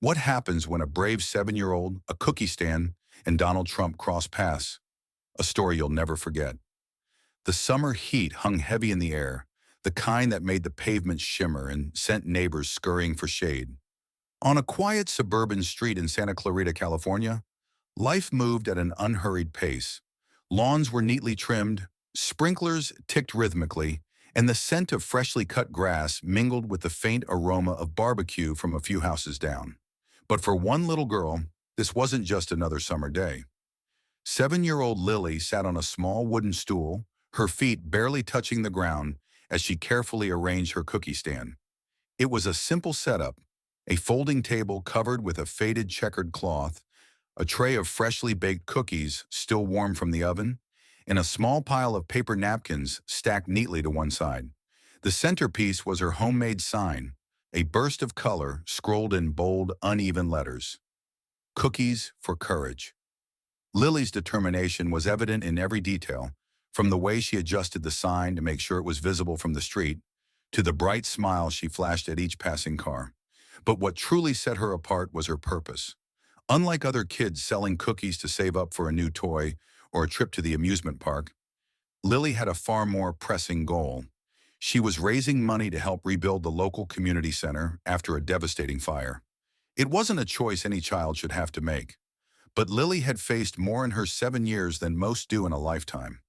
What happens when a brave 7-year-old, a cookie stand, and Donald Trump cross paths? A story you'll never forget. The summer heat hung heavy in the air, the kind that made the pavement shimmer and sent neighbors scurrying for shade. On a quiet suburban street in Santa Clarita, California, life moved at an unhurried pace. Lawns were neatly trimmed, sprinklers ticked rhythmically, and the scent of freshly cut grass mingled with the faint aroma of barbecue from a few houses down. But for one little girl, this wasn't just another summer day. 7-year-old Lily sat on a small wooden stool, her feet barely touching the ground as she carefully arranged her cookie stand. It was a simple setup, a folding table covered with a faded checkered cloth, a tray of freshly baked cookies still warm from the oven, and a small pile of paper napkins stacked neatly to one side. The centerpiece was her homemade sign, a burst of color scrolled in bold, uneven letters. Cookies for courage. Lily's determination was evident in every detail, from the way she adjusted the sign to make sure it was visible from the street, to the bright smile she flashed at each passing car. But what truly set her apart was her purpose. Unlike other kids selling cookies to save up for a new toy or a trip to the amusement park, Lily had a far more pressing goal. She was raising money to help rebuild the local community center after a devastating fire. It wasn't a choice any child should have to make. But Lily had faced more in her 7 years than most do in a lifetime.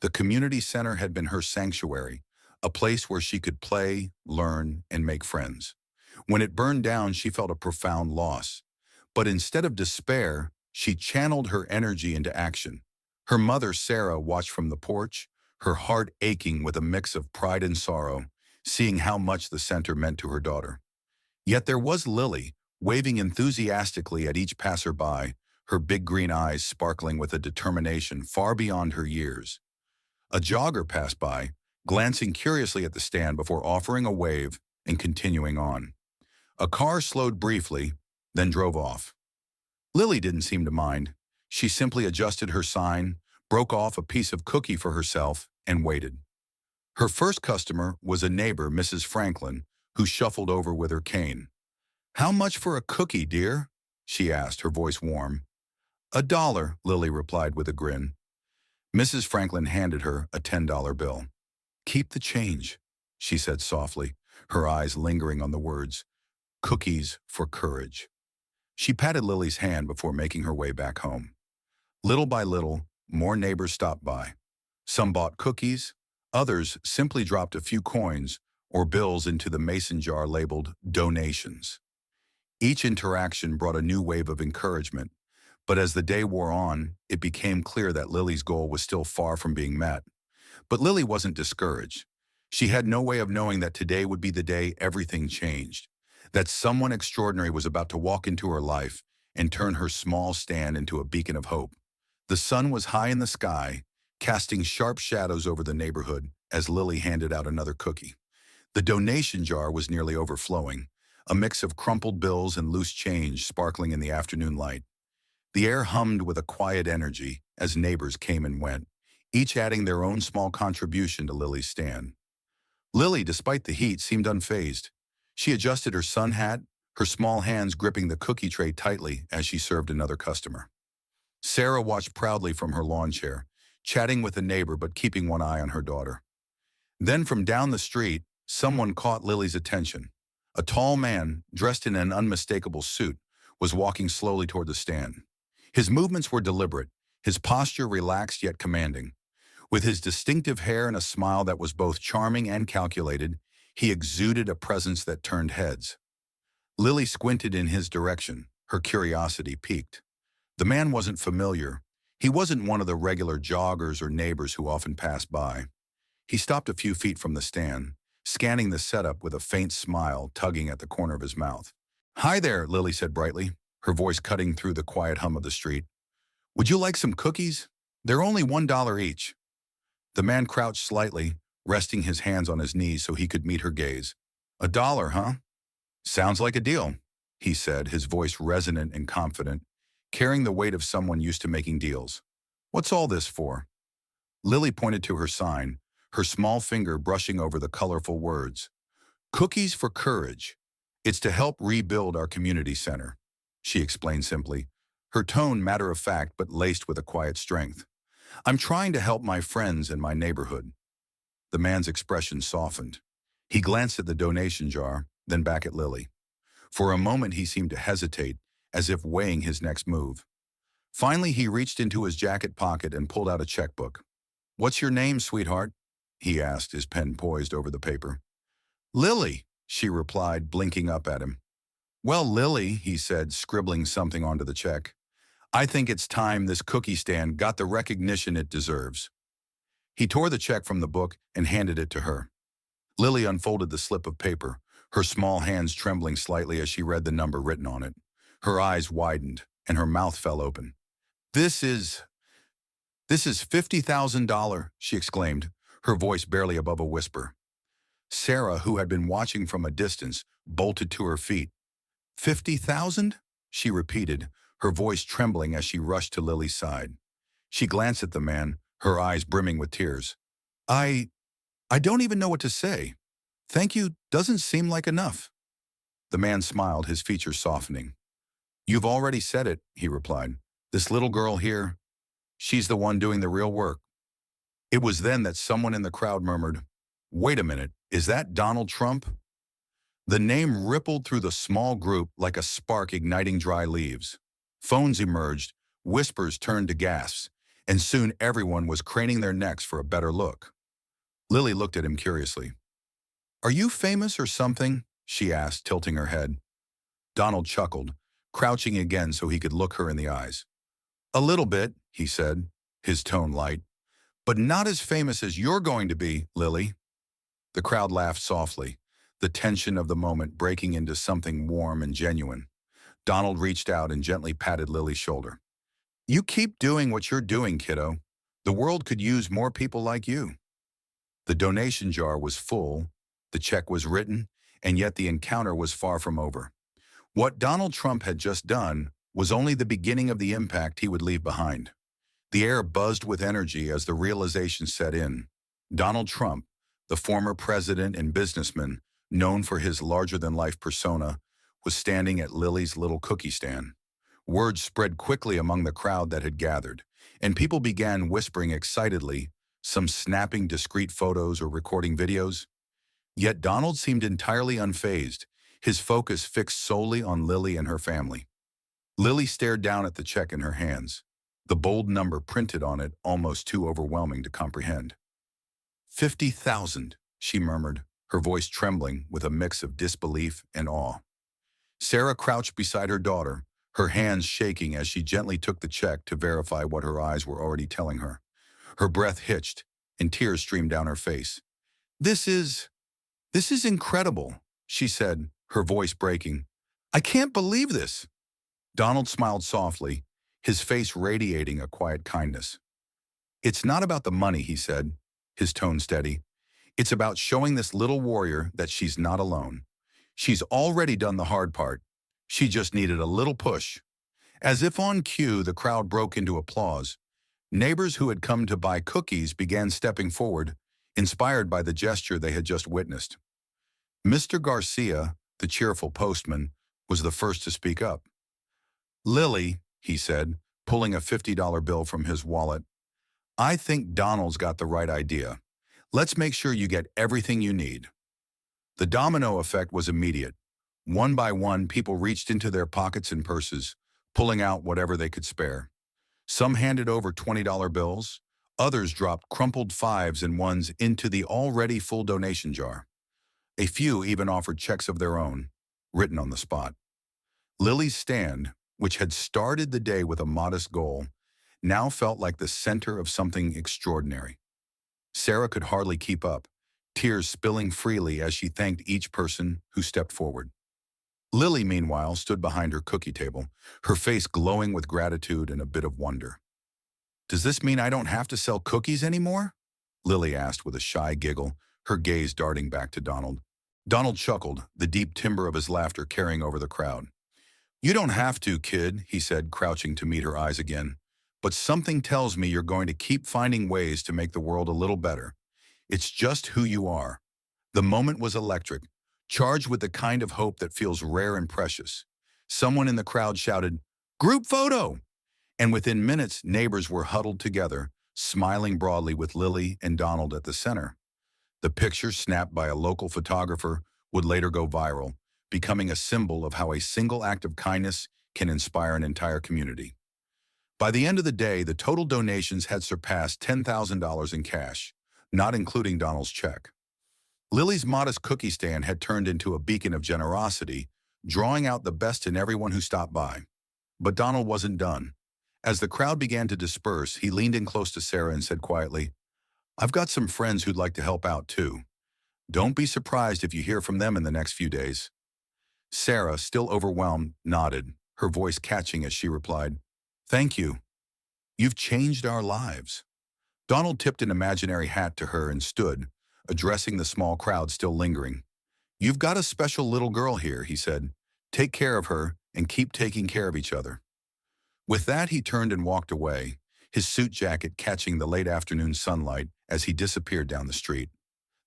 The community center had been her sanctuary, a place where she could play, learn, and make friends. When it burned down, she felt a profound loss. But instead of despair, she channeled her energy into action. Her mother, Sarah, watched from the porch, her heart aching with a mix of pride and sorrow, seeing how much the center meant to her daughter. Yet there was Lily, waving enthusiastically at each passerby, her big green eyes sparkling with a determination far beyond her years. A jogger passed by, glancing curiously at the stand before offering a wave and continuing on. A car slowed briefly, then drove off. Lily didn't seem to mind. She simply adjusted her sign, broke off a piece of cookie for herself, and waited. Her first customer was a neighbor, Mrs. Franklin, who shuffled over with her cane. "How much for a cookie, dear?" she asked, her voice warm. "$1," Lily replied with a grin. Mrs. Franklin handed her a $10 bill. "Keep the change," she said softly, her eyes lingering on the words, "Cookies for courage." She patted Lily's hand before making her way back home. Little by little, more neighbors stopped by. Some bought cookies, others simply dropped a few coins or bills into the mason jar labeled donations. Each interaction brought a new wave of encouragement, but as the day wore on, it became clear that Lily's goal was still far from being met. But Lily wasn't discouraged. She had no way of knowing that today would be the day everything changed, that someone extraordinary was about to walk into her life and turn her small stand into a beacon of hope. The sun was high in the sky, casting sharp shadows over the neighborhood as Lily handed out another cookie. The donation jar was nearly overflowing, a mix of crumpled bills and loose change sparkling in the afternoon light. The air hummed with a quiet energy as neighbors came and went, each adding their own small contribution to Lily's stand. Lily, despite the heat, seemed unfazed. She adjusted her sun hat, her small hands gripping the cookie tray tightly as she served another customer. Sarah watched proudly from her lawn chair, chatting with a neighbor but keeping one eye on her daughter. Then from down the street, someone caught Lily's attention. A tall man, dressed in an unmistakable suit, was walking slowly toward the stand. His movements were deliberate, his posture relaxed yet commanding. With his distinctive hair and a smile that was both charming and calculated, he exuded a presence that turned heads. Lily squinted in his direction, her curiosity piqued. The man wasn't familiar. He wasn't one of the regular joggers or neighbors who often passed by. He stopped a few feet from the stand, scanning the setup with a faint smile tugging at the corner of his mouth. "Hi there," Lily said brightly, her voice cutting through the quiet hum of the street. "Would you like some cookies? They're only $1 each." The man crouched slightly, resting his hands on his knees so he could meet her gaze. "$1, huh? Sounds like a deal," he said, his voice resonant and confident, carrying the weight of someone used to making deals. "What's all this for?" Lily pointed to her sign, her small finger brushing over the colorful words. "Cookies for courage." It's to help rebuild our community center, she explained simply, her tone matter-of-fact but laced with a quiet strength. I'm trying to help my friends in my neighborhood. The man's expression softened. He glanced at the donation jar, then back at Lily. For a moment he seemed to hesitate, as if weighing his next move. Finally, he reached into his jacket pocket and pulled out a checkbook. "What's your name, sweetheart?" he asked, his pen poised over the paper. "Lily," she replied, blinking up at him. "Well, Lily," he said, scribbling something onto the check, "I think it's time this cookie stand got the recognition it deserves." He tore the check from the book and handed it to her. Lily unfolded the slip of paper, her small hands trembling slightly as she read the number written on it. Her eyes widened, and her mouth fell open. This is $50,000, she exclaimed, her voice barely above a whisper. Sarah, who had been watching from a distance, bolted to her feet. 50,000? She repeated, her voice trembling as she rushed to Lily's side. She glanced at the man, her eyes brimming with tears. I don't even know what to say. Thank you doesn't seem like enough. The man smiled, his features softening. You've already said it, he replied. This little girl here, she's the one doing the real work. It was then that someone in the crowd murmured, Wait a minute, is that Donald Trump? The name rippled through the small group like a spark igniting dry leaves. Phones emerged, whispers turned to gasps, and soon everyone was craning their necks for a better look. Lily looked at him curiously. Are you famous or something? She asked, tilting her head. Donald chuckled, crouching again so he could look her in the eyes. A little bit, he said, his tone light, but not as famous as you're going to be, Lily. The crowd laughed softly, the tension of the moment breaking into something warm and genuine. Donald reached out and gently patted Lily's shoulder. You keep doing what you're doing, kiddo. The world could use more people like you. The donation jar was full, the check was written, and yet the encounter was far from over. What Donald Trump had just done was only the beginning of the impact he would leave behind. The air buzzed with energy as the realization set in. Donald Trump, the former president and businessman, known for his larger-than-life persona, was standing at Lily's little cookie stand. Word spread quickly among the crowd that had gathered, and people began whispering excitedly, some snapping discreet photos or recording videos. Yet Donald seemed entirely unfazed, his focus fixed solely on Lily and her family. Lily stared down at the check in her hands, the bold number printed on it almost too overwhelming to comprehend. 50,000, she murmured, her voice trembling with a mix of disbelief and awe. Sarah crouched beside her daughter, her hands shaking as she gently took the check to verify what her eyes were already telling her. Her breath hitched, and tears streamed down her face. This is incredible, she said, her voice breaking. I can't believe this. Donald smiled softly, his face radiating a quiet kindness. It's not about the money, he said, his tone steady. It's about showing this little warrior that she's not alone. She's already done the hard part. She just needed a little push. As if on cue, the crowd broke into applause. Neighbors who had come to buy cookies began stepping forward, inspired by the gesture they had just witnessed. Mr. Garcia, the cheerful postman, was the first to speak up. Lily, he said, pulling a $50 bill from his wallet, I think Donald's got the right idea. Let's make sure you get everything you need. The domino effect was immediate. One by one, people reached into their pockets and purses, pulling out whatever they could spare. Some handed over $20 bills, others dropped crumpled fives and ones into the already full donation jar. A few even offered checks of their own, written on the spot. Lily's stand, which had started the day with a modest goal, now felt like the center of something extraordinary. Sarah could hardly keep up, tears spilling freely as she thanked each person who stepped forward. Lily, meanwhile, stood behind her cookie table, her face glowing with gratitude and a bit of wonder. Does this mean I don't have to sell cookies anymore? Lily asked with a shy giggle, her gaze darting back to Donald. Donald chuckled, the deep timbre of his laughter carrying over the crowd. You don't have to, kid, he said, crouching to meet her eyes again. But something tells me you're going to keep finding ways to make the world a little better. It's just who you are. The moment was electric. charged with the kind of hope that feels rare and precious. Someone in the crowd shouted, "Group photo!" And within minutes, neighbors were huddled together, smiling broadly with Lily and Donald at the center. The picture, snapped by a local photographer, would later go viral, becoming a symbol of how a single act of kindness can inspire an entire community. By the end of the day, the total donations had surpassed $10,000 in cash, not including Donald's check. Lily's modest cookie stand had turned into a beacon of generosity, drawing out the best in everyone who stopped by. But Donald wasn't done. As the crowd began to disperse, he leaned in close to Sarah and said quietly, "I've got some friends who'd like to help out too. Don't be surprised if you hear from them in the next few days." Sarah, still overwhelmed, nodded, her voice catching as she replied, "Thank you. You've changed our lives." Donald tipped an imaginary hat to her and stood, addressing the small crowd still lingering. "You've got a special little girl here," he said. "Take care of her and keep taking care of each other." With that, he turned and walked away, his suit jacket catching the late afternoon sunlight as he disappeared down the street.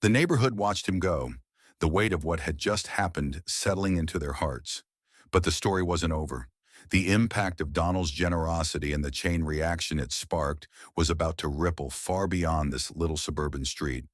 The neighborhood watched him go, the weight of what had just happened settling into their hearts. But the story wasn't over. The impact of Donald's generosity and the chain reaction it sparked was about to ripple far beyond this little suburban street.